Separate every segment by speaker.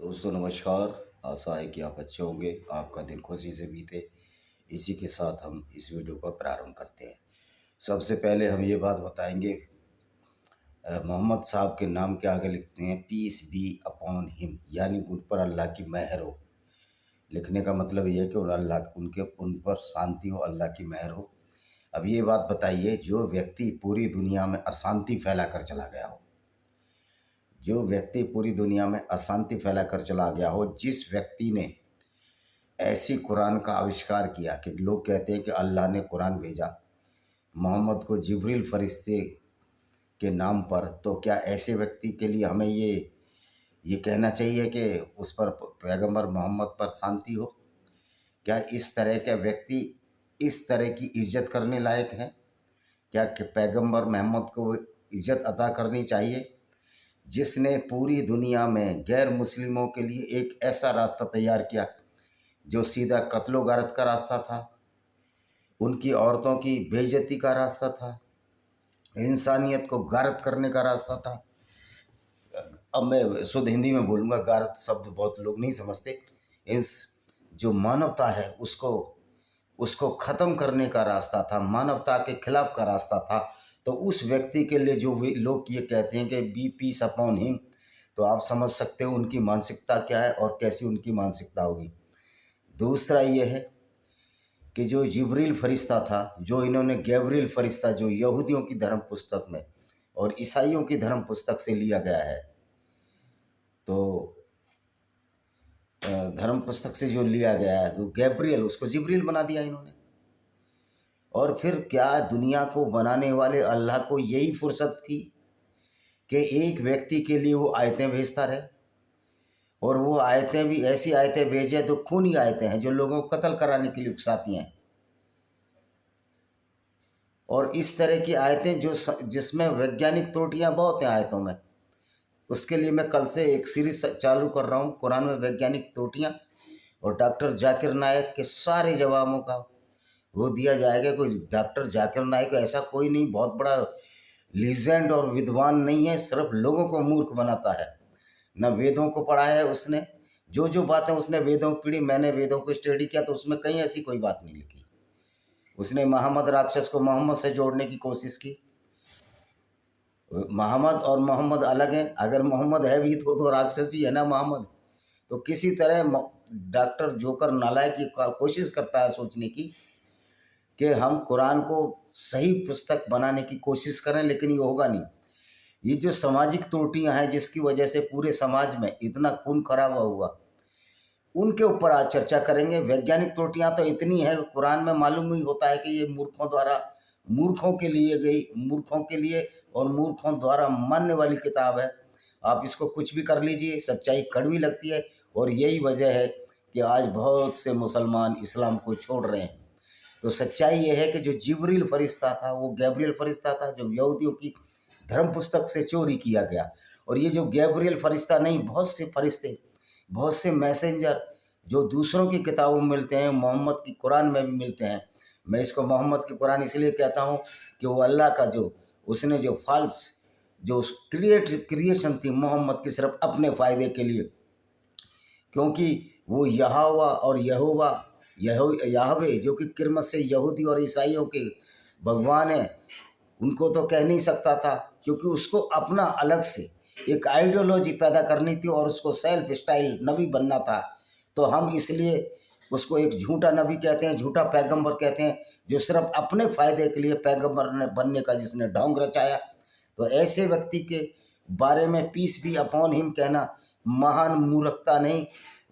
Speaker 1: दोस्तों नमस्कार। आशा है कि आप अच्छे होंगे, आपका दिन खुशी से बीते। इसी के साथ हम इस वीडियो का प्रारंभ करते हैं। सबसे पहले हम ये बात बताएंगे, मोहम्मद साहब के नाम के आगे लिखते हैं पीस बी अपॉन हिम, यानी उन पर अल्लाह की मेहर हो। लिखने का मतलब ये है कि उन पर शांति हो, अल्लाह की मेहर हो। अब ये बात बताइए, जो व्यक्ति पूरी दुनिया में अशांति फैला कर चला गया हो, जो व्यक्ति पूरी दुनिया में अशांति फैला कर चला गया हो, जिस व्यक्ति ने ऐसी कुरान का आविष्कार किया कि लोग कहते हैं कि अल्लाह ने कुरान भेजा मोहम्मद को जिब्रील फरिश्ते के नाम पर, तो क्या ऐसे व्यक्ति के लिए हमें ये कहना चाहिए कि उस पर, पैगंबर मोहम्मद पर शांति हो? क्या इस तरह के व्यक्ति इस तरह की इज्जत करने लायक हैं? क्या कि पैगंबर मोहम्मद को इज्जत अता करनी चाहिए, जिसने पूरी दुनिया में गैर मुस्लिमों के लिए एक ऐसा रास्ता तैयार किया जो सीधा कत्लो गारत का रास्ता था, उनकी औरतों की बेइज्जती का रास्ता था, इंसानियत को गारत करने का रास्ता था। अब मैं शुद्ध हिंदी में बोलूँगा, गारत शब्द बहुत लोग नहीं समझते। इस जो मानवता है उसको उसको ख़त्म करने का रास्ता था, मानवता के खिलाफ का रास्ता था। तो उस व्यक्ति के लिए जो भी लोग ये कहते हैं कि बी पीस अपॉन हिम, तो आप समझ सकते हो उनकी मानसिकता क्या है और कैसी उनकी मानसिकता होगी। दूसरा ये है कि जो जिब्रील फरिश्ता था, जो इन्होंने गैब्रियल फरिश्ता, जो यहूदियों की धर्म पुस्तक में और ईसाइयों की धर्म पुस्तक से लिया गया है, तो धर्म पुस्तक से जो लिया गया है, तो गैब्रियल, उसको जिब्रील बना दिया इन्होंने। और फिर क्या दुनिया को बनाने वाले अल्लाह को यही फुर्सत थी कि एक व्यक्ति के लिए वो आयतें भेजता रहे, और वो आयतें भी ऐसी आयतें भेजे तो खूनी आयतें हैं जो लोगों को कत्ल कराने के लिए उकसाती हैं, और इस तरह की आयतें जिसमें वैज्ञानिक त्रुटियां बहुत हैं आयतों में। उसके लिए मैं कल से एक सीरीज चालू कर रहा हूँ, कुरान में वैज्ञानिक त्रुटियां, और डॉक्टर जाकिर नायक के सारे जवाबों का वो दिया जाएगा। कोई डॉक्टर जाकिर नायक ऐसा कोई नहीं, बहुत बड़ा लीजेंड और विद्वान नहीं है, सिर्फ लोगों को मूर्ख बनाता है। न वेदों को पढ़ा है उसने, जो बातें उसने वेदों की पढ़ी, मैंने वेदों को स्टडी किया तो उसमें कहीं ऐसी कोई बात नहीं लिखी। उसने मोहम्मद राक्षस को मोहम्मद से जोड़ने की कोशिश की। मोहम्मद और मोहम्मद अलग हैं, अगर मोहम्मद है भी तो राक्षस ही है ना मोहम्मद। तो किसी तरह डॉक्टर जोकर नालायक की कोशिश करता है सोचने की कि हम कुरान को सही पुस्तक बनाने की कोशिश करें, लेकिन ये होगा नहीं। ये जो सामाजिक त्रुटियां हैं जिसकी वजह से पूरे समाज में इतना खून खराबा हुआ, उनके ऊपर आज चर्चा करेंगे। वैज्ञानिक त्रुटियां तो इतनी है, कुरान में मालूम ही होता है कि ये मूर्खों द्वारा, मूर्खों के लिए और मूर्खों द्वारा मानने वाली किताब है। आप इसको कुछ भी कर लीजिए, सच्चाई कड़वी लगती है, और यही वजह है कि आज बहुत से मुसलमान इस्लाम को छोड़ रहे हैं। तो सच्चाई ये है कि जो जिब्रील फरिश्ता था वो गैब्रियल फरिश्ता था, जो यहूदियों की धर्म पुस्तक से चोरी किया गया। और ये जो गैब्रियल फरिश्ता नहीं, बहुत से फरिश्ते, बहुत से मैसेंजर जो दूसरों की किताबों में मिलते हैं, मोहम्मद की कुरान में भी मिलते हैं। मैं इसको मोहम्मद की कुरान इसलिए कहता हूँ कि वो अल्लाह का उसने जो फाल्स जो क्रिएशन थी मोहम्मद की, सिर्फ अपने फ़ायदे के लिए, क्योंकि वो यहोवा और याहवे जो कि किरमत से यहूदी और ईसाइयों के भगवान हैं, उनको तो कह नहीं सकता था, क्योंकि उसको अपना अलग से एक आइडियोलॉजी पैदा करनी थी और उसको सेल्फ स्टाइल नबी बनना था। तो हम इसलिए उसको एक झूठा नबी कहते हैं, झूठा पैगंबर कहते हैं, जो सिर्फ अपने फ़ायदे के लिए पैगंबर बनने का जिसने ढोंग रचाया। तो ऐसे व्यक्ति के बारे में पीस बी अपॉन हिम कहना महान मूर्खता नहीं,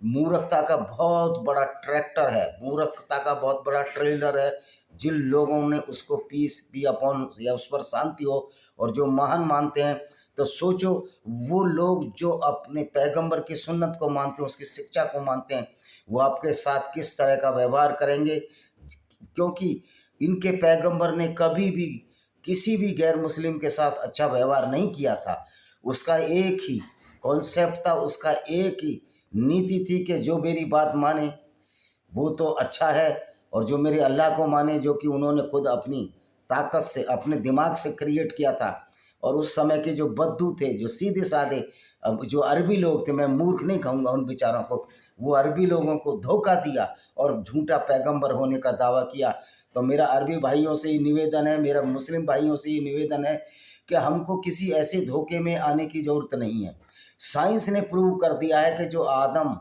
Speaker 1: मूर्खता का बहुत बड़ा ट्रैक्टर है, मूर्खता का बहुत बड़ा ट्रेलर है। जिन लोगों ने उसको पीस बी अपॉन या उस पर शांति हो और जो महान मानते हैं, तो सोचो वो लोग जो अपने पैगंबर की सुन्नत को मानते हैं, उसकी शिक्षा को मानते हैं, वो आपके साथ किस तरह का व्यवहार करेंगे। क्योंकि इनके पैगंबर ने कभी भी किसी भी गैर मुस्लिम के साथ अच्छा व्यवहार नहीं किया था। उसका एक ही कॉन्सेप्ट था, उसका एक ही नीति थी कि जो मेरी बात माने वो तो अच्छा है, और जो मेरे अल्लाह को माने, जो कि उन्होंने खुद अपनी ताकत से, अपने दिमाग से क्रिएट किया था। और उस समय के जो बद्दू थे, जो सीधे साधे अब जो अरबी लोग थे, मैं मूर्ख नहीं कहूँगा उन बेचारों को, वो अरबी लोगों को धोखा दिया और झूठा पैगंबर होने का दावा किया। तो मेरा अरबी भाइयों से ही निवेदन है, मेरा मुस्लिम भाइयों से ही निवेदन है कि हमको किसी ऐसे धोखे में आने की ज़रूरत नहीं है। साइंस ने प्रूव कर दिया है कि जो आदम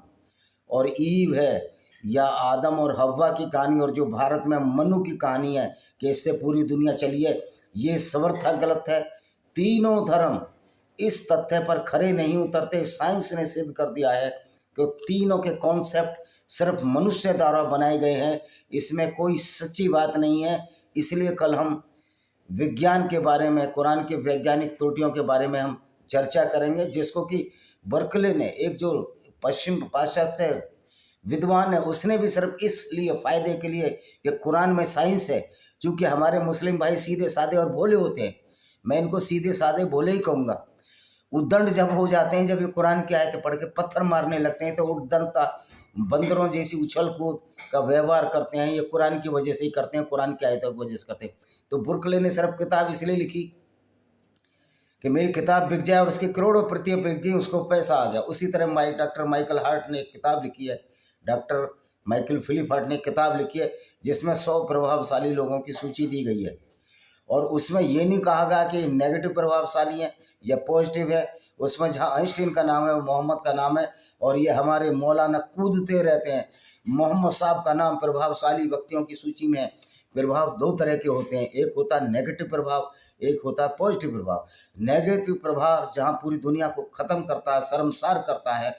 Speaker 1: और ईव है, या आदम और हव्वा की कहानी, और जो भारत में मनु की कहानी है कि इससे पूरी दुनिया चली है, ये सर्वथा गलत है। तीनों धर्म इस तथ्य पर खरे नहीं उतरते। साइंस ने सिद्ध कर दिया है कि तीनों के कॉन्सेप्ट सिर्फ मनुष्य द्वारा बनाए गए हैं, इसमें कोई सच्ची बात नहीं है। इसलिए कल हम विज्ञान के बारे में, कुरान के वैज्ञानिक त्रुटियों के बारे में हम चर्चा करेंगे, जिसको कि बर्कले ने, एक जो पश्चिम पाश्चात्य विद्वान है, उसने भी सिर्फ इसलिए फ़ायदे के लिए कि कुरान में साइंस है। चूँकि हमारे मुस्लिम भाई सीधे साधे और भोले होते हैं, मैं इनको सीधे साधे भोले ही कहूँगा। उद्दंड जब हो जाते हैं, जब ये कुरान की आयतें पढ़ के पत्थर मारने लगते हैं, तो उद्दंडता, बंदरों जैसी उछल कूद का व्यवहार करते हैं, ये कुरान की वजह से ही करते हैं, कुरान की आयतों की वजह से करते हैं। तो बुर्कले ने सिर्फ किताब इसलिए लिखी कि मेरी किताब बिक जाए, और उसकी करोड़ों प्रतियां बिक गई, उसको पैसा आ गया। उसी तरह डॉक्टर माइकल हार्ट ने एक किताब लिखी है, डॉक्टर माइकल फिलिप हार्ट ने एक किताब लिखी है जिसमें 100 प्रभावशाली लोगों की सूची दी गई है, और उसमें ये नहीं कहा गया कि नेगेटिव प्रभावशाली है या पॉजिटिव है। उसमें जहाँ आइंस्टीन का नाम है, मोहम्मद का नाम है, और ये हमारे मौलाना कूदते रहते हैं, मोहम्मद साहब का नाम प्रभावशाली व्यक्तियों की सूची में है। प्रभाव दो तरह के होते हैं, एक होता है नेगेटिव प्रभाव, एक होता है पॉजिटिव प्रभाव। नेगेटिव प्रभाव जहाँ पूरी दुनिया को ख़त्म करता है, शर्मसार करता है,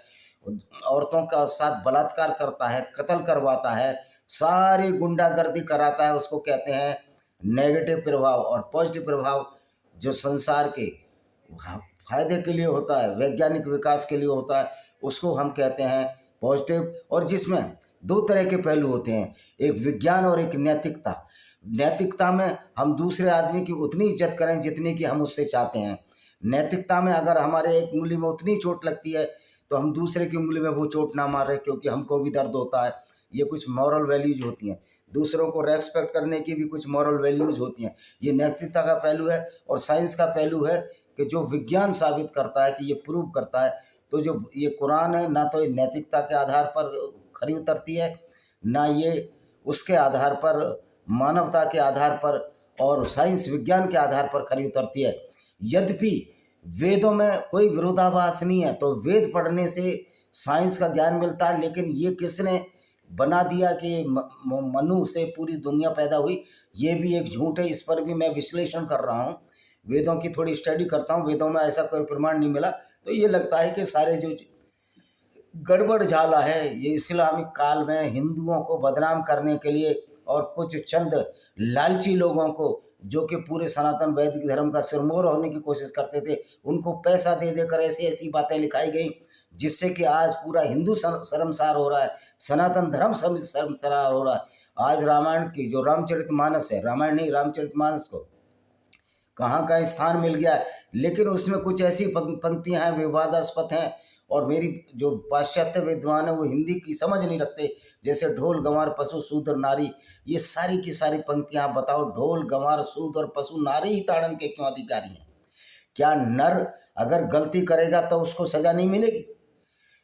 Speaker 1: औरतों का साथ बलात्कार करता है, कत्ल करवाता है, सारी गुंडागर्दी कराता है, उसको कहते हैं नेगेटिव प्रभाव। और पॉजिटिव प्रभाव जो संसार के फायदे के लिए होता है, वैज्ञानिक विकास के लिए होता है, उसको हम कहते हैं पॉजिटिव। और जिसमें दो तरह के पहलू होते हैं, एक विज्ञान और एक नैतिकता। नैतिकता में हम दूसरे आदमी की उतनी इज्जत करें जितनी कि हम उससे चाहते हैं। नैतिकता में अगर हमारे एक उंगली में उतनी चोट लगती है तो हम दूसरे की उंगली में वो चोट ना मारें, क्योंकि हमको भी दर्द होता है। ये कुछ मॉरल वैल्यूज होती हैं, दूसरों को रेस्पेक्ट करने की भी कुछ मॉरल वैल्यूज होती हैं। ये नैतिकता का पहलू है। और साइंस का पहलू है कि जो विज्ञान साबित करता है, कि ये प्रूव करता है। तो जो ये कुरान है, ना तो ये नैतिकता के आधार पर खरी उतरती है, ना ये उसके आधार पर, मानवता के आधार पर और साइंस विज्ञान के आधार पर खरी उतरती है। यद्यपि वेदों में कोई विरोधाभास नहीं है, तो वेद पढ़ने से साइंस का ज्ञान मिलता है। लेकिन ये किसने बना दिया कि मनु से पूरी दुनिया पैदा हुई, ये भी एक झूठ है। इस पर भी मैं विश्लेषण कर रहा हूँ, वेदों की थोड़ी स्टडी करता हूँ, वेदों में ऐसा कोई प्रमाण नहीं मिला। तो ये लगता है कि सारे जो गड़बड़ झाला है, ये इस्लामिक काल में हिंदुओं को बदनाम करने के लिए और कुछ चंद लालची लोगों को, जो कि पूरे सनातन वैदिक धर्म का सिरमौर होने की कोशिश करते थे, उनको पैसा दे देकर ऐसी ऐसी बातें लिखाई गई, जिससे कि आज पूरा हिंदू शर्मसार हो रहा है, सनातन धर्म शर्मसार हो रहा है। आज रामायण की जो रामचरितमानस है, रामायण नहीं, रामचरितमानस को कहाँ का स्थान मिल गया है। लेकिन उसमें कुछ ऐसी पंक्तियाँ हैं, विवादास्पद हैं, और मेरी जो पाश्चात्य विद्वान है वो हिंदी की समझ नहीं रखते, जैसे ढोल गंवार पशु सूद और नारी, ये सारी की सारी पंक्तियाँ आप बताओ, ढोल गंवार सूद और पशु नारी ही ताड़न के क्यों अधिकारी हैं? क्या नर अगर गलती करेगा तो उसको सजा नहीं मिलेगी?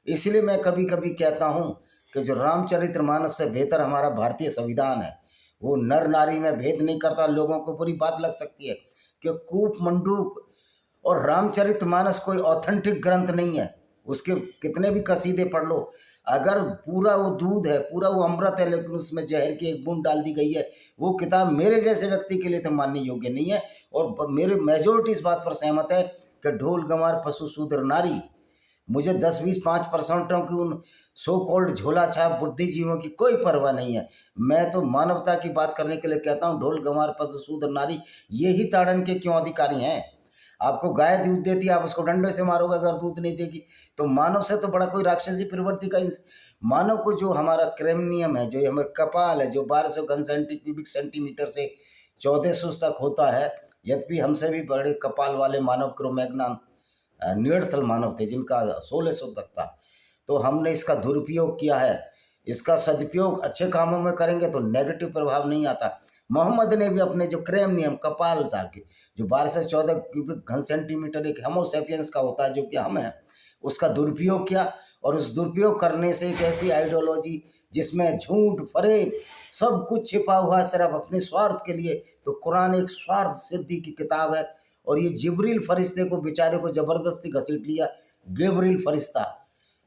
Speaker 1: इसलिए मैं कभी कभी कहता हूँ कि जो रामचरितमानस से बेहतर हमारा भारतीय संविधान है, वो नर नारी में भेद नहीं करता। लोगों को बुरी बात लग सकती है कि कूप मंडूक और रामचरितमानस कोई ऑथेंटिक ग्रंथ नहीं है, उसके कितने भी कसीदे पढ़ लो, अगर पूरा वो दूध है, पूरा वो अमृत है, लेकिन उसमें जहर की एक बूंद डाल दी गई है, वो किताब मेरे जैसे व्यक्ति के लिए तो मानने योग्य नहीं है। और मेरे मेजोरिटी इस बात पर सहमत है कि ढोल गंवार पशु शूद्र नारी, मुझे 10-20-5% की उन सो कॉल्ड झोला छाप बुद्धिजीवियों की कोई परवाह नहीं है। मैं तो मानवता की बात करने के लिए कहता हूँ, ढोल गंवार पशु शूद्र नारी ये ही ताड़न के क्यों अधिकारी हैं? आपको गाय दूध देती है, आप उसको डंडे से मारोगे अगर दूध नहीं देगी, तो मानव से तो बड़ा कोई राक्षसी प्रवृत्ति का मानव को जो हमारा क्रेमनियम है, जो हमारा कपाल है, जो 1200 घन क्यूबिक सेंटीमीटर से 1400 तक होता है, यद्यपि हमसे भी बड़े कपाल वाले मानव क्रोमैग्नन नियंत्रण मानव थे जिनका 1600 तक था। तो हमने इसका दुरुपयोग किया है। इसका सदुपयोग अच्छे कामों में करेंगे तो नेगेटिव प्रभाव नहीं आता। मोहम्मद ने भी अपने जो क्रेमनियम कपाल था कि जो 12 से 14 क्यूबिक घन सेंटीमीटर एक होमो सेपियंस का होता है, जो कि हम हैं, उसका दुरुपयोग किया, और उस दुरुपयोग करने से एक ऐसी आइडियोलॉजी जिसमें झूठ फरेब सब कुछ छिपा हुआ है सिर्फ अपने स्वार्थ के लिए। तो कुरान एक स्वार्थ सिद्धि की किताब है, और ये जिब्रील फरिश्ते को बेचारे को ज़बरदस्ती घसीट लिया। गेब्रील फरिश्ता,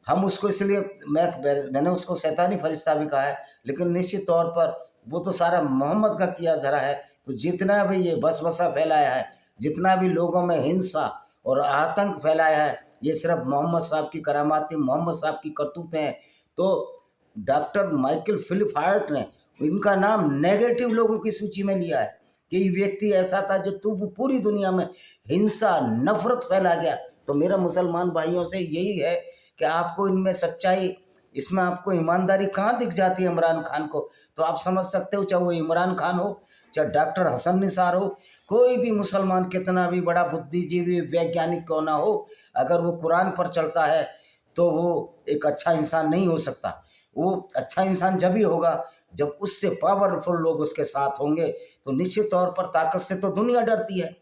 Speaker 1: हम उसको इसलिए मैंने उसको शैतानी फरिश्ता भी कहा है, लेकिन निश्चित तौर पर वो तो सारा मोहम्मद का किया धरा है। तो जितना भी ये वसवसा फैलाया है, जितना भी लोगों में हिंसा और आतंक फैलाया है, ये सिर्फ मोहम्मद साहब की करामाती, मोहम्मद साहब की करतूतें हैं। तो डॉक्टर माइकल फिलिप हार्ट ने इनका नाम नेगेटिव लोगों की सूची में लिया है कि ये व्यक्ति ऐसा था जो पूरी दुनिया में हिंसा नफरत फैला गया। तो मेरा मुसलमान भाइयों से यही है कि आपको इनमें सच्चाई, इसमें आपको ईमानदारी कहाँ दिख जाती है इमरान खान को। तो आप समझ सकते हो, चाहे वो इमरान खान हो, चाहे डॉक्टर हसन निसार हो, कोई भी मुसलमान कितना भी बड़ा बुद्धिजीवी वैज्ञानिक क्यों ना हो, अगर वो कुरान पर चलता है तो वो एक अच्छा इंसान नहीं हो सकता। वो अच्छा इंसान जब ही होगा जब उससे पावरफुल लोग उसके साथ होंगे। तो निश्चित तौर पर ताकत से तो दुनिया डरती है,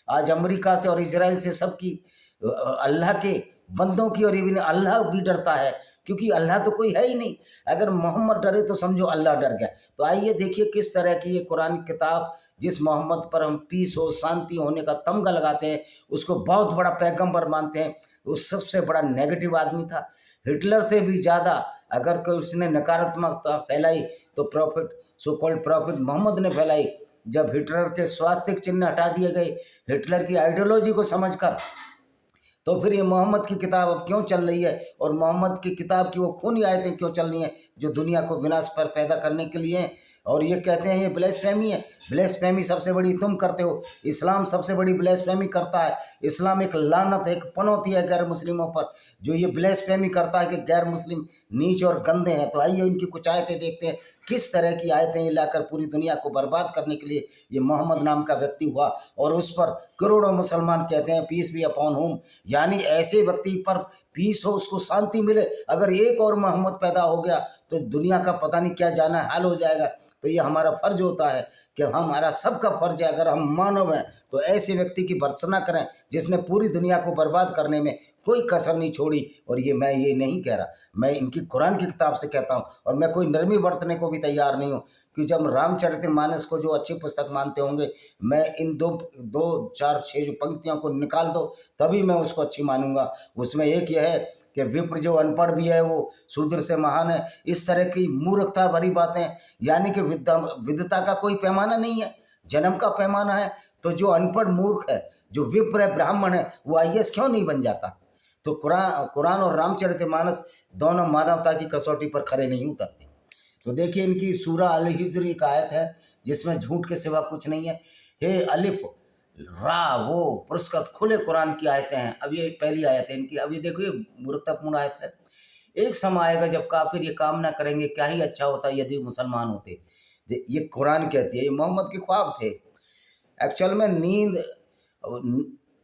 Speaker 1: आज अमेरिका से और इजराइल से सबकी, अल्लाह के बंदों की, और इवन अल्लाह भी डरता है, क्योंकि अल्लाह तो कोई है ही नहीं। अगर मोहम्मद डरे तो समझो अल्लाह डर गया। तो आइए देखिए किस तरह की ये कुरान किताब, जिस मोहम्मद पर हम पीस हो शांति होने का तमगा लगाते हैं, उसको बहुत बड़ा पैगंबर मानते हैं, वो सबसे बड़ा नेगेटिव आदमी था। हिटलर से भी ज़्यादा अगर कोई उसने नकारात्मकता फैलाई तो prophet, so called prophet Muhammad ने फैलाई। जब हिटलर के स्वास्तिक चिन्ह हटा दिए गए हिटलर की आइडियोलॉजी को समझकर, तो फिर ये मोहम्मद की किताब अब क्यों चल रही है, और मोहम्मद की किताब की वो खूनी आयतें क्यों चल रही हैं जो दुनिया को विनाश पर पैदा करने के लिए हैं। और ये कहते हैं ये ब्लेस्फेमी है। ब्लेस्फेमी सबसे बड़ी तुम करते हो, इस्लाम सबसे बड़ी ब्लेस्फेमी करता है। इस्लाम एक लानत, एक पनौती है गैर मुस्लिमों पर, जो ये ब्लेस्फेमी करता है कि गैर मुस्लिम नीच और गंदे हैं। तो आइए इनकी कुछ आयतें देखते हैं, किस तरह की आयतें ये लाकर पूरी दुनिया को बर्बाद करने के लिए ये मोहम्मद नाम का व्यक्ति हुआ, और उस पर करोड़ों मुसलमान कहते हैं पीस बी अपॉन होम, यानी ऐसे व्यक्ति पर पीस हो, उसको शांति मिले। अगर एक और मोहम्मद पैदा हो गया तो दुनिया का पता नहीं क्या जाना हाल हो जाएगा। तो ये हमारा फर्ज होता है कि हमारा सबका फर्ज है, अगर हम मानव हैं तो ऐसे व्यक्ति की भर्त्सना करें जिसने पूरी दुनिया को बर्बाद करने में कोई कसर नहीं छोड़ी। और ये मैं ये नहीं कह रहा, मैं इनकी कुरान की किताब से कहता हूँ, और मैं कोई नरमी बरतने को भी तैयार नहीं हूँ कि जब रामचरितमानस को जो अच्छी पुस्तक मानते होंगे, मैं इन दो चार छः जो पंक्तियों को निकाल दो तभी मैं उसको अच्छी मानूंगा। उसमें एक यह है कि विप्र जो अनपढ़ भी है वो शूद्र से महान है। इस तरह की मूर्खता भरी बातें, यानी कि विद्वता का कोई पैमाना नहीं है, जन्म का पैमाना है। तो जो अनपढ़ मूर्ख है, जो विप्र है, ब्राह्मण है, वो आईएएस क्यों नहीं बन जाता। तो कुरान और रामचरितमानस दोनों मानवता की कसौटी पर खड़े नहीं उतरते। तो देखिए इनकी सूरा अल हिज्र एक आयत है जिसमें झूठ के सिवा कुछ नहीं है। हे अलिफ रा, वो पुरस्कृत खुले कुरान की आयतें हैं। अब ये पहली आयत है इनकी। अब ये देखो ये मूर्खतापूर्ण आयत है। एक समय आएगा जब काफिर ये काम ना करेंगे, क्या ही अच्छा होता यदि मुसलमान होते। ये कुरान कहती है, ये मोहम्मद के ख्वाब थे। एक्चुअल में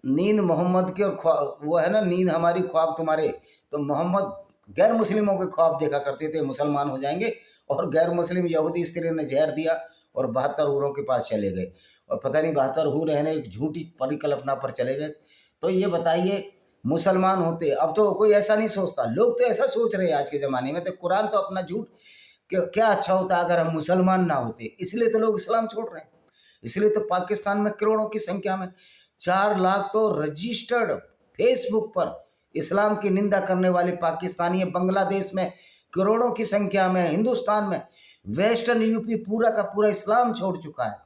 Speaker 1: नींद मोहम्मद के, और वो है ना नींद हमारी ख्वाब तुम्हारे। तो मोहम्मद गैर मुस्लिमों के ख्वाब देखा करते थे, मुसलमान हो जाएंगे, और गैर मुस्लिम यहूदी स्त्री ने जहर दिया और 72 हूरों के पास चले गए, और पता नहीं 72 हूर रहने एक झूठी परिकल्पना पर चले गए। तो ये बताइए मुसलमान होते, अब तो कोई ऐसा नहीं सोचता, लोग तो ऐसा सोच रहे हैं आज के ज़माने में। तो कुरान तो अपना झूठ, क्या अच्छा होता अगर हम मुसलमान ना होते, इसलिए तो लोग इस्लाम छोड़ रहे हैं। इसलिए तो पाकिस्तान में करोड़ों की संख्या में 4 लाख तो रजिस्टर्ड फेसबुक पर इस्लाम की निंदा करने वाले पाकिस्तानी है। बांग्लादेश में करोड़ों की संख्या में, हिंदुस्तान में, वेस्टर्न यूपी पूरा का पूरा इस्लाम छोड़ चुका है,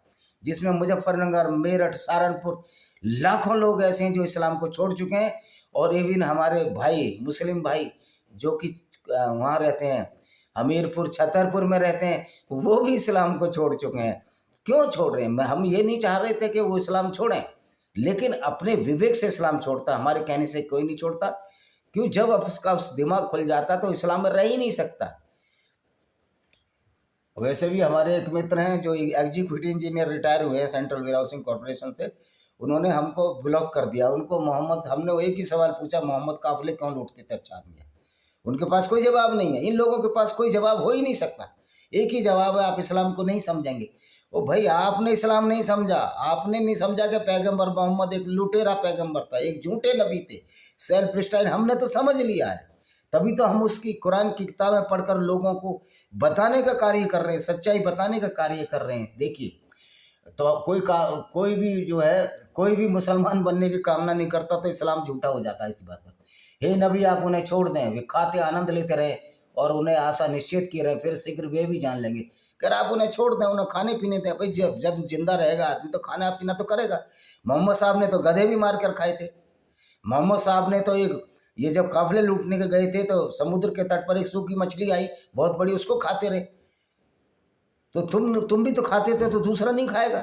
Speaker 1: जिसमें मुजफ्फरनगर, मेरठ, सहारनपुर लाखों लोग ऐसे हैं जो इस्लाम को छोड़ चुके हैं। और इवन हमारे भाई मुस्लिम भाई जो कि वहाँ रहते हैं, हमीरपुर, छतरपुर में रहते हैं, वो भी इस्लाम को छोड़ चुके हैं। क्यों छोड़ रहे हैं? हम ये नहीं चाह रहे थे कि वो इस्लाम छोड़ें, लेकिन अपने विवेक से इस्लाम छोड़ता, हमारे कहने से कोई नहीं छोड़ता। क्यों? जब उसका दिमाग खुल जाता तो इस्लाम में रह ही नहीं सकता। वैसे भी हमारे एक मित्र हैं जो एग्जीक्यूटिव इंजीनियर रिटायर हुए हैं सेंट्रल वेयर हाउसिंग कॉर्पोरेशन से, उन्होंने हमको ब्लॉक कर दिया। उनको मोहम्मद, हमने वो एक ही सवाल पूछा, मोहम्मद काफिले क्यों लूटते थे अच्छा आदमी है? उनके पास कोई जवाब नहीं है। इन लोगों के पास कोई जवाब हो ही नहीं सकता। एक ही जवाब है, आप इस्लाम को नहीं समझेंगे। ओ भाई, आपने इस्लाम नहीं समझा, आपने नहीं समझा कि पैगंबर मोहम्मद एक लुटेरा पैगंबर था, एक झूठे नबी थे, सेल्फ स्टाइल। हमने तो समझ लिया है, तभी तो हम उसकी कुरान की किताबें पढ़कर लोगों को बताने का कार्य कर रहे हैं, सच्चाई बताने का कार्य कर रहे हैं। देखिए, तो कोई भी जो है, कोई भी मुसलमान बनने की कामना नहीं करता तो इस्लाम झूठा हो जाता है इसी बात पर। हे नबी, आप उन्हें छोड़ दें, वे खाते आनंद लेते रहे और उन्हें आशा निश्चित किए रहे, फिर शीघ्र वे भी जान लेंगे। कर आप उन्हें छोड़ दें, उन्हें खाने पीने दें। भाई, जब जब जिंदा रहेगा आदमी तो खाना पीना तो करेगा। मोहम्मद साहब ने तो गधे भी मार कर खाए थे। मोहम्मद साहब ने तो ये जब काफिले लूटने के गए थे तो समुद्र के तट पर एक सूखी मछली आई बहुत बड़ी, उसको खाते रहे। तो तुम भी तो खाते थे, तो दूसरा नहीं खाएगा?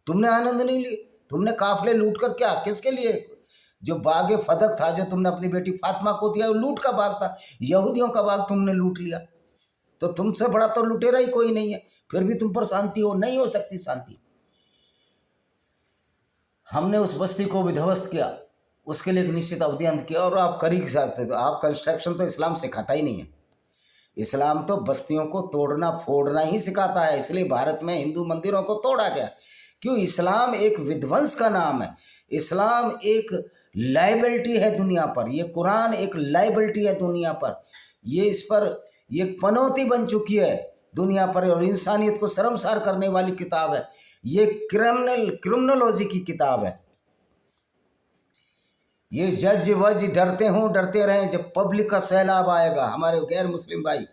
Speaker 1: तुमने आनंद नहीं लिए, तुमने काफिले लूट कर क्या, किसके लिए? जो बाग फदक था, जो तुमने अपनी बेटी फातिमा को दिया, वो लूट का बाग था, यहूदियों का बाग तुमने लूट लिया। तो तुमसे बड़ा तो लुटेरा ही कोई नहीं है, फिर भी तुम पर शांति हो, नहीं हो सकती शांति। हमने उस बस्ती को भी ध्वस्त किया, उसके लिए एक निश्चित अवधि अंत किया, और आप कर ही सकते। तो आप कंस्ट्रक्शन तो इस्लाम सिखाता ही नहीं है। इस्लाम तो बस्तियों को तोड़ना फोड़ना ही सिखाता है, इसलिए भारत में हिंदू मंदिरों को तोड़ा गया। क्यों? इस्लाम एक विध्वंस का नाम है, इस्लाम एक लाइबिलिटी है दुनिया पर, ये कुरान एक लाइबिलिटी है दुनिया पर, ये इस पर ये पनौती बन चुकी है दुनिया पर, और इंसानियत को शर्मसार करने वाली किताब है। ये क्रिमिनोलॉजी की किताब है। ये जज वज डरते हों, डरते रहें, जब पब्लिक का सैलाब आएगा, हमारे गैर मुस्लिम भाई,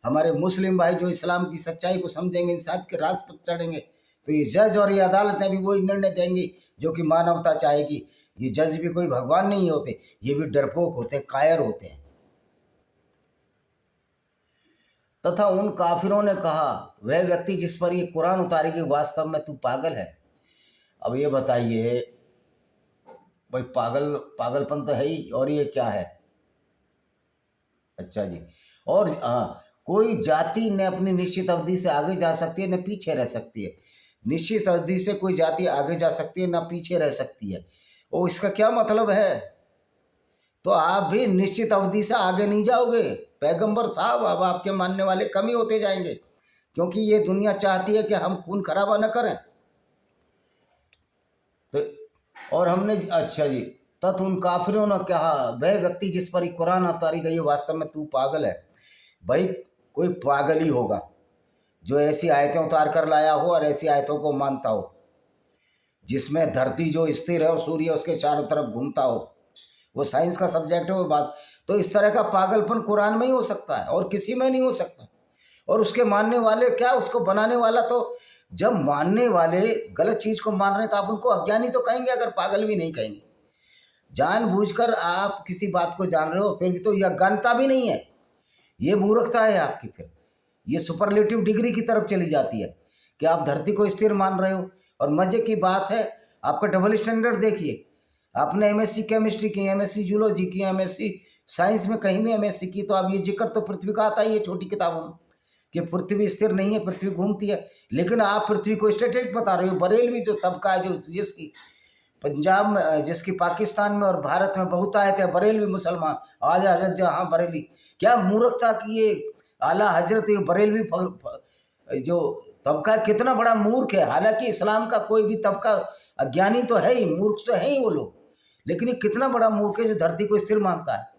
Speaker 1: हमारे मुस्लिम भाई जो इस्लाम की सच्चाई को समझेंगे, इंसानियत के रास्ते पर चढ़ेंगे, तो ये जज और ये अदालतें भी वही निर्णय देंगी जो कि मानवता चाहेगी। ये जज भी कोई भगवान नहीं होते, ये भी डरपोक होते हैं, कायर होते हैं। तथा उन काफिरों ने कहा, वह व्यक्ति जिस पर ये कुरान उतारी गई वास्तव में तू पागल है। अब ये बताइए भाई, पागलपन तो है ही, और ये क्या है? अच्छा जी। और हाँ, कोई जाति न अपनी निश्चित अवधि से आगे जा सकती है न पीछे रह सकती है। निश्चित अवधि से कोई जाति आगे जा सकती है, ना पीछे रह सकती है। और इसका क्या मतलब है? तो आप भी निश्चित अवधि से आगे नहीं जाओगे पैगंबर साहब, अब आपके मानने वाले कम ही होते जाएंगे, क्योंकि ये दुनिया चाहती है कि हम खून खराबा न करें। तो और हमने, अच्छा जी, तथ उन काफिरों ने कहा, वह व्यक्ति जिस पर कुरान उतारी गई है वास्तव में तू पागल है। भाई, कोई पागल ही होगा जो ऐसी आयतें उतार कर लाया हो और ऐसी आयतों को मानता हो, जिसमें धरती जो स्थिर है और सूर्य उसके चारों तरफ घूमता हो। वो साइंस का सब्जेक्ट है वो बात। तो इस तरह का पागलपन कुरान में ही हो सकता है और किसी में नहीं हो सकता। और उसके मानने वाले क्या, उसको बनाने वाला, तो जब मानने वाले गलत चीज़ को मान रहे हैं तो आप उनको अज्ञानी तो कहेंगे, अगर पागल भी नहीं कहेंगे। जानबूझकर आप किसी बात को जान रहे हो, फिर भी तो यह अज्ञानता भी नहीं है, ये मूर्खता है आपकी। फिर ये सुपरलेटिव डिग्री की तरफ चली जाती है कि आप धरती को स्थिर मान रहे हो। और मजे की बात है, आपका डबल स्टैंडर्ड देखिए। आपने एमएससी केमिस्ट्री की, एमएससी जूलॉजी की, एमएससी साइंस में कहीं भी एमएससी की, तो अब ये जिक्र तो पृथ्वी का आता ही है छोटी किताबों में कि पृथ्वी स्थिर नहीं है, पृथ्वी घूमती है। लेकिन आप पृथ्वी को स्टेटिक बता रहे हो। बरेलवी जो तबका है, जो जिसकी पंजाब में, जिसकी पाकिस्तान में और भारत में बहुत आए थे, बरेलवी मुसलमान, आज हजरत जहाँ बरेली, क्या मूर्खता की ये आला हजरत, ये बरेलवी जो तबका कितना बड़ा मूर्ख है। हालांकि इस्लाम का कोई भी तबका अज्ञानी तो है ही, मूर्ख तो है ही वो लोग, लेकिन ये कितना बड़ा मूर्ख है जो धरती को स्थिर मानता है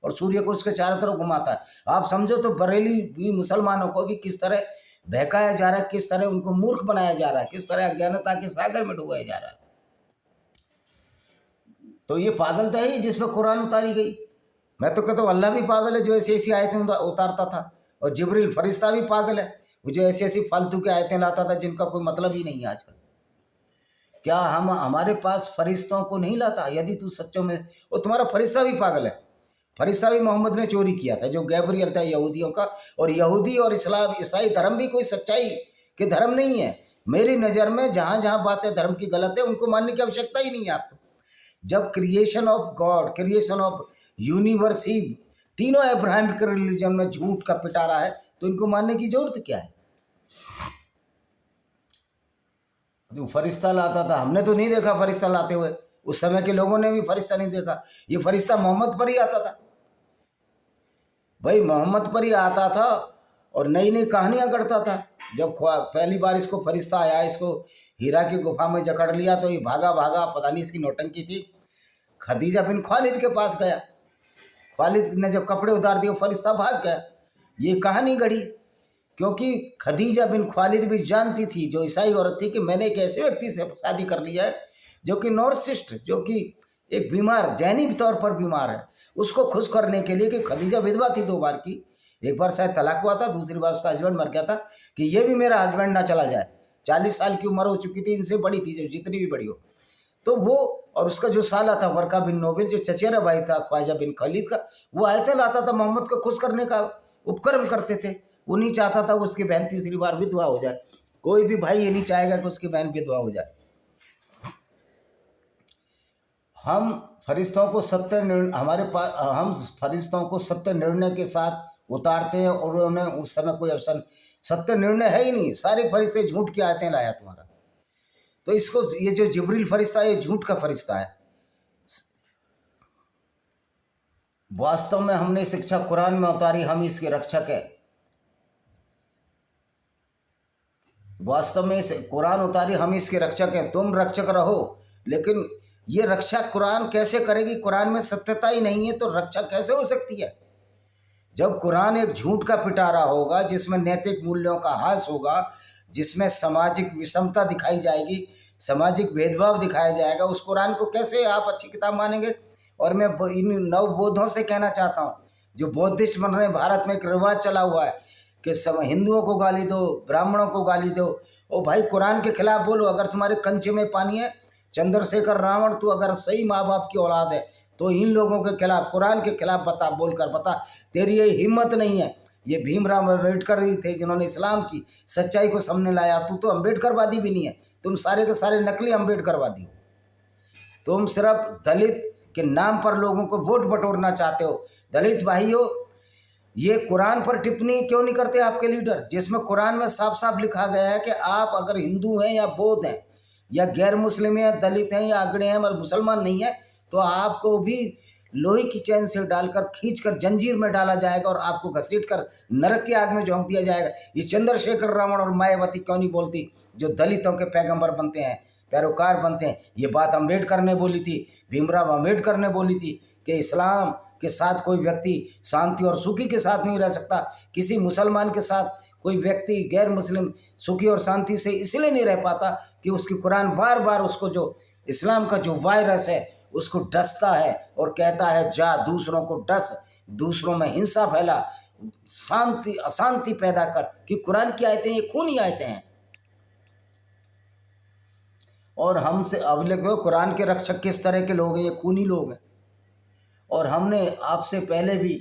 Speaker 1: और सूर्य को उसके चारों तरफ घुमाता है। आप समझो तो बरेली भी मुसलमानों को भी किस तरह बहकाया जा रहा है, किस तरह उनको मूर्ख बनाया जा रहा है, किस तरह अज्ञानता के सागर में डुबाया जा रहा है। तो ये पागल तो है ही जिस पर कुरान उतारी गई। मैं तो कहता हूँ अल्लाह भी पागल है जो ऐसी ऐसी आयतें उतारता था, और जिब्रील फरिश्ता भी पागल है वो जो ऐसी ऐसी फालतू की आयतें लाता था जिनका कोई मतलब ही नहीं है आजकल। क्या हम हमारे पास फरिश्तों को नहीं लाता? यदि तू सच्चों में, वो तुम्हारा फरिश्ता भी पागल है। फरिश्ता भी मोहम्मद ने चोरी किया था, जो गैब्रियल था यहूदियों का। और यहूदी और इस्लाम ईसाई धर्म भी कोई सच्चाई के धर्म नहीं है मेरी नज़र में। जहाँ जहाँ बातें धर्म की गलत है उनको मानने की आवश्यकता ही नहीं है आपको। जब creation of God, creation of universe ही तीनों अब्राहमिक रिलीजन में झूठ का पिटारा है, तो इनको मानने की जरूरत क्या है? जो फरिश्ता लाता था, हमने तो नहीं देखा फरिश्ता लाते हुए, उस समय के लोगों ने भी फरिश्ता नहीं देखा। ये फरिश्ता मोहम्मद पर ही आता था भाई, मोहम्मद पर ही आता था। और नई नई कहानियाँ गढ़ता था। जब पहली बार इसको फरिश्ता आया, इसको हीरा की गुफा में जकड़ लिया तो ये भागा भागा, पता नहीं इसकी नौटंकी थी, खदीजा बिन खालिद के पास गया। खालिद ने जब कपड़े उतार दिए फरिश्ता भाग गया। ये कहानी गढ़ी क्योंकि खदीजा बिन खालिद भी जानती थी, जो ईसाई औरत थी, कि मैंने एक ऐसे व्यक्ति से शादी कर लिया है जो कि नॉर्सिस्ट, जो कि एक बीमार, जहनी तौर पर बीमार है। उसको खुश करने के लिए, कि खदीजा विधवा थी 2 बार की, एक बार शायद तलाक हुआ था, दूसरी बार उसका हस्बैंड मर गया था, कि ये भी मेरा हस्बैंड ना चला जाए। 40 साल की उम्र हो चुकी थी, इनसे बड़ी थी, जो जितनी भी बड़ी हो। तो वो और उसका जो साला था वर्का बिन नोबेल, जो चचेरा भाई था ख्वाजा बिन खालिद का, वो आयतें लाता था, मोहम्मद को खुश करने का उपक्रम करते थे। वो नहीं चाहता था उसकी बहन तीसरी बार विधवा हो जाए। कोई भी भाई ये नहीं चाहेगा कि उसकी बहन विधवा हो जाए। हम फरिश्तों को सत्य निर्णय, हमारे पास, हम फरिश्तों को सत्य निर्णय के साथ उतारते हैं, और उन्हें उस समय कोई अवसर सत्य निर्णय है ही नहीं। सारे फरिश्ते झूठ की आयतें लाया तुम्हारा। तो इसको, ये जो जिब्रील फरिश्ता है, ये झूठ का फरिश्ता है। वास्तव में हमने शिक्षा कुरान में उतारी, हम इसके रक्षक है। वास्तव में कुरान उतारी, हम इसके रक्षक हैं। तुम रक्षक रहो, लेकिन ये रक्षा कुरान कैसे करेगी? कुरान में सत्यता ही नहीं है, तो रक्षा कैसे हो सकती है? जब कुरान एक झूठ का पिटारा होगा, जिसमें नैतिक मूल्यों का ह्रास होगा, जिसमें सामाजिक विषमता दिखाई जाएगी, सामाजिक भेदभाव दिखाया जाएगा, उस कुरान को कैसे आप अच्छी किताब मानेंगे? और मैं इन नवबोधों से कहना चाहता हूँ, जो बौद्धिस्ट बन रहे हैं, भारत में एक रिवाज चला हुआ है कि हिंदुओं को गाली दो, ब्राह्मणों को गाली दो। ओ भाई, कुरान के खिलाफ बोलो। अगर तुम्हारे कंचे में पानी है, चंद्रशेखर रावण, तू अगर सही माँ बाप की औलाद है, तो इन लोगों के खिलाफ, कुरान के खिलाफ बता, बोलकर बता। तेरी ये हिम्मत नहीं है। ये भीमराव अम्बेडकर ही थे जिन्होंने इस्लाम की सच्चाई को सामने लाया। तू तो अम्बेडकरवादी भी नहीं है, तुम सारे के सारे नकली अम्बेडकरवादी हो। तुम सिर्फ दलित के नाम पर लोगों को वोट बटोरना चाहते हो। दलित भाइयों, ये कुरान पर टिप्पणी क्यों नहीं करते आपके लीडर, जिसमें कुरान में साफ साफ लिखा गया है कि आप अगर हिंदू हैं या बौद्ध हैं या गैर मुस्लिम हैं, दलित हैं या अगड़े हैं, मगर मुसलमान नहीं है, तो आपको भी लोहे की चैन से डालकर, खींचकर जंजीर में डाला जाएगा और आपको घसीटकर नरक की आग में झोंक दिया जाएगा। ये चंद्रशेखर रावण और मायावती क्यों नहीं बोलती, जो दलितों के पैगंबर बनते हैं, पैरोकार बनते हैं? ये बात अम्बेडकर ने बोली थी, भीमराव अम्बेडकर ने बोली थी कि इस्लाम के साथ कोई व्यक्ति शांति और सुखी के साथ नहीं रह सकता। किसी मुसलमान के साथ कोई व्यक्ति, गैर मुस्लिम, सुखी और शांति से इसलिए नहीं रह पाता कि उसकी कुरान बार बार उसको, जो इस्लाम का जो वायरस है, उसको डसता है और कहता है जा दूसरों को डस, दूसरों में हिंसा फैला, शांति अशांति पैदा कर। कि कुरान की आयतें ये खूनी आयतें हैं। और हमसे अब देखो, कुरान के रक्षक किस तरह के लोग हैं? ये खूनी लोग हैं। और हमने आपसे पहले भी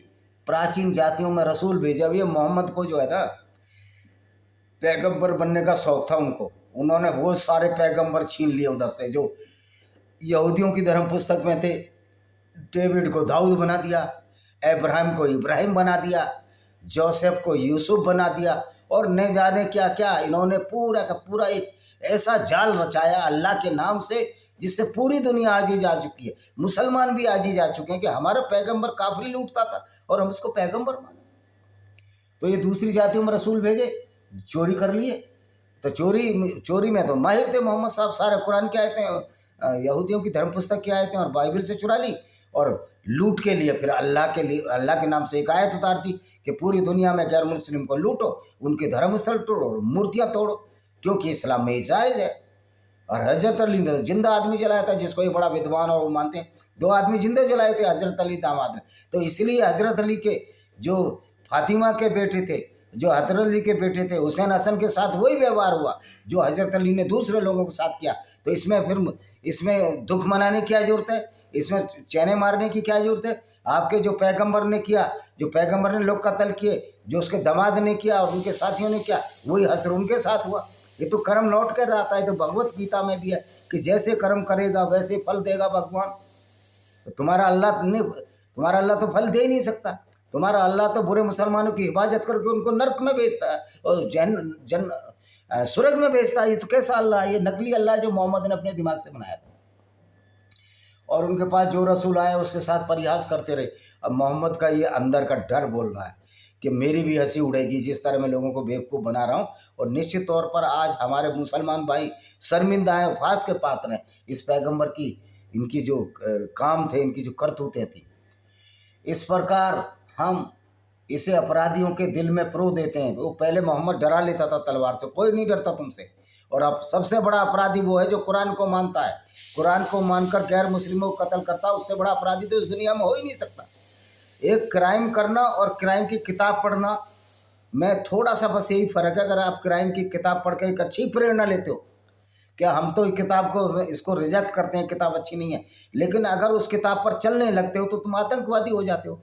Speaker 1: प्राचीन जातियों में रसूल भेजा हुआ है। मोहम्मद को जो है ना, पैगंबर बनने का शौक था उनको, उन्होंने वो सारे पैगंबर छीन लिए उधर से, जो यहूदियों की धर्म पुस्तक में थे। डेविड को दाऊद बना दिया, अब्राहम को इब्राहिम बना दिया, जोसेफ को यूसुफ बना दिया, और न जाने क्या क्या इन्होंने पूरा का पूरा एक ऐसा जाल रचाया अल्लाह के नाम से, जिससे पूरी दुनिया आज ही जा चुकी है। मुसलमान भी आज ही जा चुके हैं कि हमारा पैगंबर काफिर लूटता था और हम उसको पैगंबर माने। तो ये दूसरी जातियों में रसूल भेजे, चोरी कर लिए। तो चोरी में तो माहिर थे मोहम्मद साहब। सारे कुरान के आयते हैं, यहूदियों की धर्म पुस्तक की आयतें और बाइबल से चुरा ली, और लूट के लिए फिर अल्लाह के नाम से एक आयत उतार दी कि पूरी दुनिया में गैर मुस्लिम को लूटो, उनके धर्म स्थल तोड़ो, मूर्तियाँ तोड़ो, क्योंकि इस्लाम में जायज़ है। और हजरत अली ने जिंदा आदमी जलाया था, जिसको ये बड़ा विद्वान और वो मानते हैं। 2 आदमी जिंदे जलाए थे, हजरत अली दामाद ने। तो इसलिए हजरत अली के जो फातिमा के बेटे थे, जो हजरत अली के बेटे थे, हुसैन हसन के साथ वही व्यवहार हुआ जो हजरत अली ने दूसरे लोगों के साथ किया। तो इसमें दुख मनाने की क्या जरूरत है? इसमें चैने मारने की क्या जरूरत है? आपके जो पैगंबर ने किया, जो पैगंबर ने लोग कत्ल किए, जो उसके दामाद ने किया और उनके साथियों ने किया, वही हसर उनके साथ हुआ। ये तो कर्म लौट कर आता है। तो भगवत गीता में भी है कि जैसे कर्म करेगा वैसे फल देगा भगवान। तो तुम्हारा अल्लाह तो फल दे ही नहीं सकता। तुम्हारा अल्लाह तो बुरे मुसलमानों की हिफाजत करके उनको नर्क में भेजता है और स्वर्ग में भेजता है। ये तो कैसा अल्लाह है? ये नकली अल्लाह जो मोहम्मद ने अपने दिमाग से बनाया था। और उनके पास जो रसूल आया उसके साथ परिहास करते रहे। अब मोहम्मद का ये अंदर का डर बोल रहा है कि मेरी भी हंसी उड़ेगी जिस तरह मैं लोगों को बेवकूफ़ बना रहा हूँ। और निश्चित तौर पर आज हमारे मुसलमान भाई शर्मिंदा हैं, उपहास के पात्र हैं इस पैगंबर की, इनकी जो काम थे, इनकी जो करतूतें थी। इस प्रकार हम इसे अपराधियों के दिल में प्रो देते हैं। वो पहले मोहम्मद डरा लेता था तलवार से, कोई नहीं डरता तुमसे। और अब सबसे बड़ा अपराधी वो है जो कुरान को मानता है, कुरान को मानकर गैर मुस्लिमों को कत्ल करता है। उससे बड़ा अपराधी तो इस दुनिया में हो ही नहीं सकता। एक क्राइम करना और क्राइम की किताब पढ़ना में थोड़ा सा बस यही फ़र्क है। अगर आप क्राइम की किताब पढ़कर एक अच्छी प्रेरणा लेते हो, क्या हम तो किताब को इसको रिजेक्ट करते हैं, किताब अच्छी नहीं है, लेकिन अगर उस किताब पर चलने लगते हो तो तुम आतंकवादी हो जाते हो।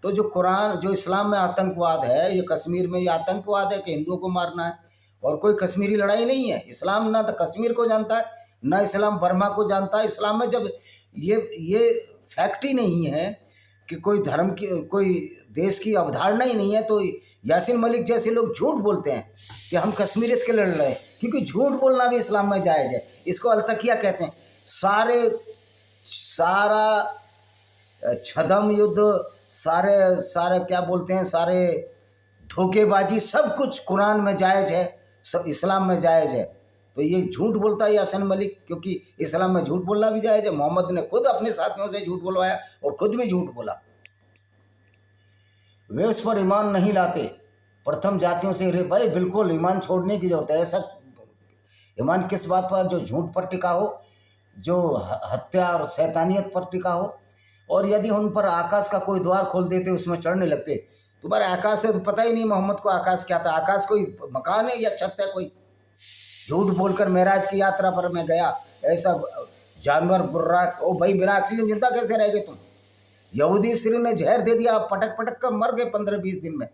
Speaker 1: तो जो कुरान, जो इस्लाम में आतंकवाद है, ये कश्मीर में ये आतंकवाद है कि हिंदुओं को मारना है। और कोई कश्मीरी लड़ाई नहीं है। इस्लाम ना तो कश्मीर को जानता है, ना इस्लाम बर्मा को जानता है। इस्लाम में जब ये फैक्ट ही नहीं है कि कोई धर्म की, कोई देश की अवधारणा ही नहीं है, तो यासीन मलिक जैसे लोग झूठ बोलते हैं कि हम कश्मीरियत के लड़ रहे हैं, क्योंकि झूठ बोलना भी इस्लाम में जायज़ है। इसको अलतकिया कहते हैं। सारा छदम युद्ध, सारे क्या बोलते हैं, सारे धोखेबाजी, सब कुछ कुरान में जायज़ है, सब इस्लाम में जायज़ है। तो ये झूठ बोलता है यासीन मलिक, क्योंकि इस्लाम में झूठ बोलना भी जायज़ है। मोहम्मद ने खुद अपने साथियों से झूठ बोलवाया और खुद भी झूठ बोला। वे उस पर ईमान नहीं लाते। प्रथम जातियों से रे भाई बिल्कुल ईमान छोड़ने की जरूरत है। ऐसा ईमान किस बात पर? जो झूठ पर टिका हो, जो हत्या और शैतानियत पर टिका हो। और यदि उन पर आकाश का कोई द्वार खोल देते, उसमें चढ़ने लगते। तुम्हारे आकाश से तो पता ही नहीं मोहम्मद को आकाश क्या था। आकाश कोई मकान है या छत है कोई? झूठ बोलकर मेराज की यात्रा पर मैं गया, ऐसा जानवर बुर्राक, ओ भाई बिना ऑक्सीजन जिंदा कैसे रह गए तुम? यहूदी स्त्री ने जहर दे दिया, आप पटक पटक कर मर गए 15-20 दिन में,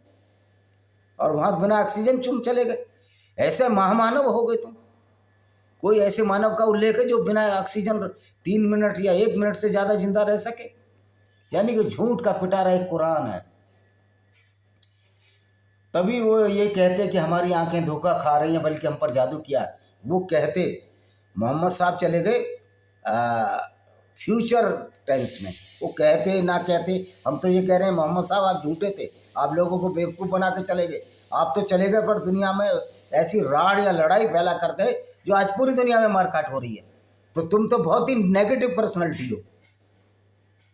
Speaker 1: और वहां बिना ऑक्सीजन चुम चले गए। ऐसे महामानव हो गए तुम। कोई ऐसे मानव का उल्लेख है जो बिना ऑक्सीजन 3 मिनट या 1 मिनट से ज्यादा जिंदा रह सके? यानी कि झूठ का पिटारा एक कुरान है। तभी वो ये कहते कि हमारी आंखें धोखा खा रही हैं, बल्कि हम पर जादू किया। वो कहते, मोहम्मद साहब चले गए फ्यूचर टेंस में। वो कहते ना कहते, हम तो ये कह रहे हैं मोहम्मद साहब आप झूठे थे, आप लोगों को बेवकूफ़ बना के चले गए। आप तो चले गए, पर दुनिया में ऐसी राड़ या लड़ाई फैला करते जो आज पूरी दुनिया में मारकाट हो रही है। तो तुम तो बहुत ही नेगेटिव पर्सनैलिटी हो।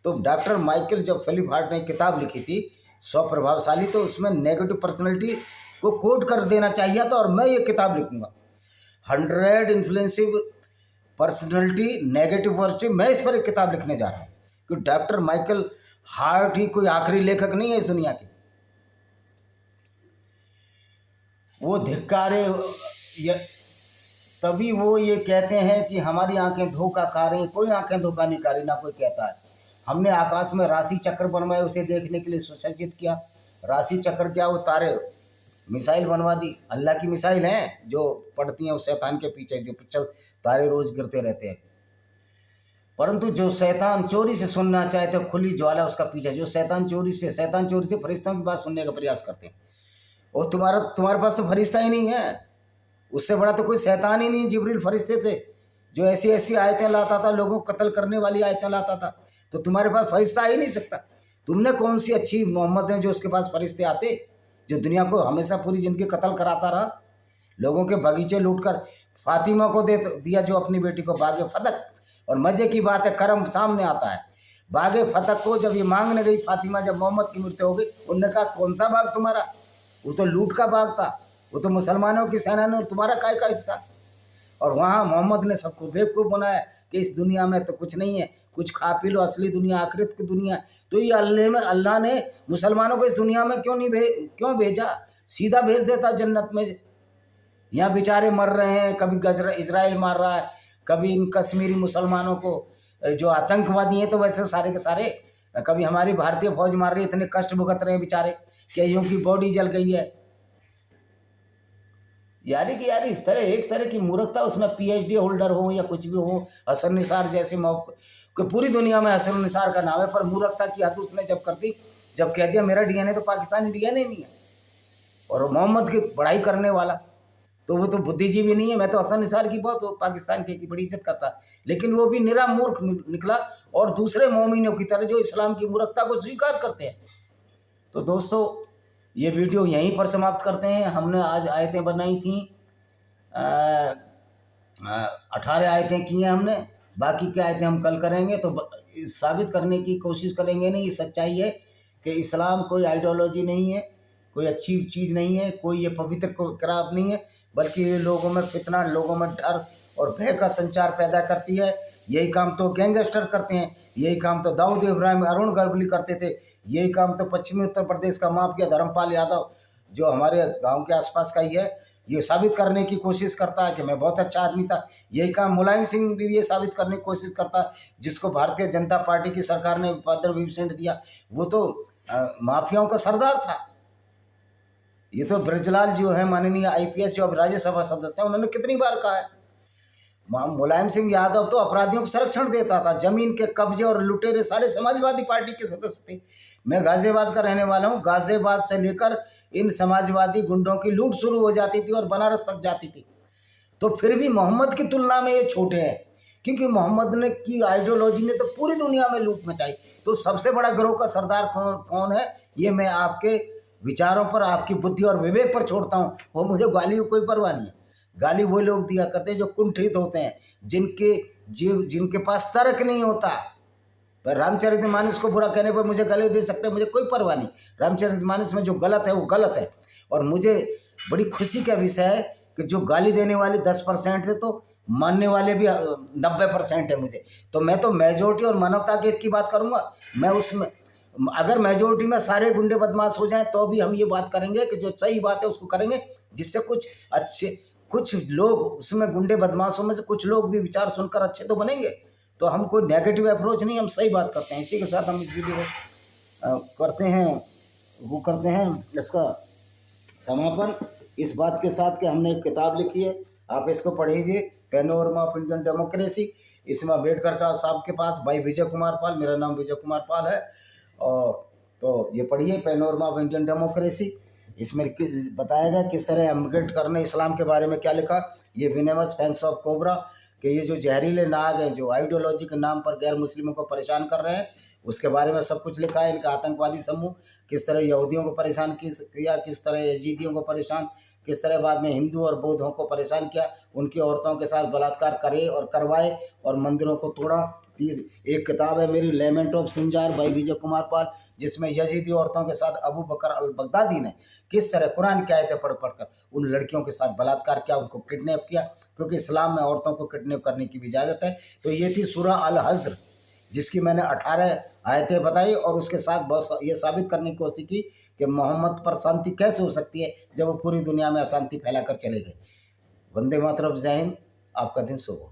Speaker 1: तो डॉक्टर माइकल जब फिलिप हार्ट ने किताब लिखी थी स्वप्रभावशाली, तो उसमें नेगेटिव पर्सनैलिटी को कोट कर देना चाहिए था। और मैं ये किताब लिखूंगा 100 इन्फ्लुएंसिव पर्सनैलिटी नेगेटिव पॉजिटिव। मैं इस पर एक किताब लिखने जा रहा हूँ, क्योंकि डॉक्टर माइकल हार्ट ही कोई आखिरी लेखक नहीं है इस दुनिया के। वो धिक्कारे, तभी वो ये कहते हैं कि हमारी आंखें धोखा खा रही हैं। कोई आंखें धोखा नहीं खा रही, ना कोई कहता है। हमने आकाश में राशि चक्र बनवाए, उसे देखने के लिए सुसज्जित किया। राशि चक्र क्या? वो तारे, मिसाइल बनवा दी। अल्लाह की मिसाइल हैं जो पड़ती हैं उस शैतान के पीछे, जो पिक्चर तारे रोज गिरते रहते हैं। परंतु जो शैतान चोरी से सुनना चाहे तो खुली ज्वाला उसका पीछे। जो शैतान चोरी से फरिश्तों की बात सुनने का प्रयास करते हैं। और तुम्हारे पास तो फरिश्ता ही नहीं है, उससे बड़ा तो कोई शैतान ही नहीं। जिब्रील फरिश्ते थे जो ऐसी ऐसी आयतें लाता था, लोगों को कत्ल करने वाली आयतें लाता था। तो तुम्हारे पास फरिश्ता आ ही नहीं सकता। तुमने कौन सी अच्छी मोहम्मद ने जो उसके पास फरिश्ते आते, जो दुनिया को हमेशा पूरी जिंदगी कत्ल कराता रहा, लोगों के बगीचे लूटकर फातिमा को दे दिया, जो अपनी बेटी को बागे फतक। और मजे की बात है, करम सामने आता है। बागे फतक को जब ये मांगने गई फातिमा, जब मोहम्मद की मृत्यु हो गई, उन्होंने कहा कौन सा बाग तुम्हारा? वो तो लूट का बाग था, वो तो मुसलमानों की सेना ने, तुम्हारा काय का हिस्सा? और वहाँ मोहम्मद ने सबको बेवकूफ़ बनाया कि इस दुनिया में तो कुछ नहीं है, कुछ खा पी लो, असली दुनिया आखिरत की दुनिया। तो ये अल्लाह ने मुसलमानों को इस दुनिया में क्यों भेजा? सीधा भेज देता जन्नत में। यहाँ बेचारे मर रहे हैं, कभी इजराइल मार रहा है, कभी इन कश्मीरी मुसलमानों को जो आतंकवादी हैं, तो वैसे सारे के सारे, कभी हमारी भारतीय फौज मार रही है, इतने कष्ट भुगत रहे हैं बेचारे, कईयों की बॉडी जल गई है। यानी कि यार इस तरह एक तरह की मूर्खता, उसमें PhD होल्डर हो या कुछ भी हो, हसन निसार जैसे कि पूरी दुनिया में हसन निसार का नाम है, पर मूर्खता की हद उसने जब कर दी, जब कह दिया मेरा DNA तो पाकिस्तानी DNA नहीं है, और मोहम्मद की पढ़ाई करने वाला तो वो तो बुद्धिजीवी नहीं है। मैं तो हसन निसार की बहुत पाकिस्तान की बड़ी इज्जत करता, लेकिन वो भी निरा मूर्ख निकला, और दूसरे मोमिनों की तरह जो इस्लाम की मूर्खता को स्वीकार करते हैं। तो दोस्तों, ये वीडियो यहीं पर समाप्त करते हैं। हमने आज आयतें बनाई थी, 18 आयतें की हैं हमने, बाकी की आयतें हम कल करेंगे। तो साबित करने की कोशिश करेंगे, नहीं ये सच्चाई है कि इस्लाम कोई आइडियोलॉजी नहीं है, कोई अच्छी चीज़ नहीं है, कोई ये पवित्र किताब नहीं है, बल्कि ये लोगों में फितना, लोगों में डर और भय का संचार पैदा करती है। यही काम तो गैंगस्टर करते हैं, यही काम तो दाऊद इब्राहिम, अरुण गढ़वी करते थे, यही काम तो पश्चिमी उत्तर प्रदेश का माफिया धर्मपाल यादव जो हमारे गांव के आसपास का ही है, ये साबित करने की कोशिश करता है कि मैं बहुत अच्छा आदमी था। यही काम मुलायम सिंह भी ये साबित करने की कोशिश करता है, जिसको भारतीय जनता पार्टी की सरकार ने पद्म विभूषण दिया। वो तो माफियाओं का सरदार था। ये तो ब्रजलाल जो है माननीय IPS जो अब राज्यसभा सदस्य हैं, उन्होंने कितनी बार कहा है। मुलायम सिंह यादव तो अपराधियों को संरक्षण देता था, जमीन के कब्जे और लुटेरे सारे समाजवादी पार्टी के सदस्य थे। मैं गाजियाबाद का रहने वाला हूँ, गाजियाबाद से लेकर इन समाजवादी गुंडों की लूट शुरू हो जाती थी और बनारस तक जाती थी। तो फिर भी मोहम्मद की तुलना में ये छोटे हैं, क्योंकि मोहम्मद ने की आइडियोलॉजी ने तो पूरी दुनिया में लूट मचाई। तो सबसे बड़ा गिरोह का सरदार कौन है, ये मैं आपके विचारों पर, आपकी बुद्धि और विवेक पर छोड़ता हूँ। वो मुझे गाली की कोई परवाह नहीं है। गाली वो लोग दिया करते हैं जो कुंठित होते हैं, जिनके पास तर्क नहीं होता। पर रामचरितमानस को बुरा कहने पर मुझे गाली दे सकते हैं, मुझे कोई परवाह नहीं। रामचरितमानस में जो गलत है वो गलत है। और मुझे बड़ी खुशी का विषय है कि जो गाली देने वाले 10% है, तो मानने वाले भी 90% है मुझे। तो मैं तो मेजोरिटी और मानवता के हित की बात करूँगा। मैं उसमें अगर मेजोरिटी में सारे गुंडे बदमाश हो जाएं तो भी हम ये बात करेंगे कि जो सही बात है उसको करेंगे, जिससे कुछ लोग उसमें गुंडे बदमाशों में से कुछ लोग भी विचार सुनकर अच्छे तो बनेंगे। तो हम कोई नेगेटिव अप्रोच नहीं, हम सही बात करते हैं। इसी के साथ हम इस वीडियो को करते हैं इसका समापन, इस बात के साथ कि हमने एक किताब लिखी है, आप इसको पढ़िए, पैनोरमा ऑफ इंडियन डेमोक्रेसी। इसमें अम्बेडकर का साहब के पास भाई विजय कुमार पाल, मेरा नाम विजय कुमार पाल है, और तो ये पढ़िए पैनोरमा ऑफ इंडियन डेमोक्रेसी। इसमें बताया गया किस तरह अम्बेडकर ने इस्लाम के बारे में क्या लिखा। ये विनेमस फैंक्स ऑफ कोबरा कि ये जो जहरीले नाग हैं जो आइडियोलॉजी के नाम पर गैर मुस्लिमों को परेशान कर रहे हैं, उसके बारे में सब कुछ लिखा है। इनका आतंकवादी समूह किस तरह यहूदियों को परेशान किया, किस तरह यजीदियों को परेशान, किस तरह बाद में हिंदू और बौद्धों को परेशान किया, उनकी औरतों के साथ बलात्कार करे और करवाए और मंदिरों को तोड़ा। एक किताब है मेरी, लेमेंट of Sinjar by Vijay Kumar Pal, जिसमें यजीदी औरतों के साथ अबू बकर अल बगदादी ने किस तरह कुरान की आयतें पढ़कर उन लड़कियों के साथ बलात्कार किया, उनको किडनैप किया, क्योंकि इस्लाम में औरतों को किडनैप करने की भी इजाज़त है। तो ये थी सूरह अल हज्र, जिसकी मैंने 18 आयतें बताई और उसके साथ बहुत ये साबित करने की कोशिश की कि मोहम्मद पर शांति कैसे हो सकती है जब वो पूरी दुनिया में अशांति फैलाकर चले गए। वंदे मातरम, जय हिंद, आपका दिन शुभ हो।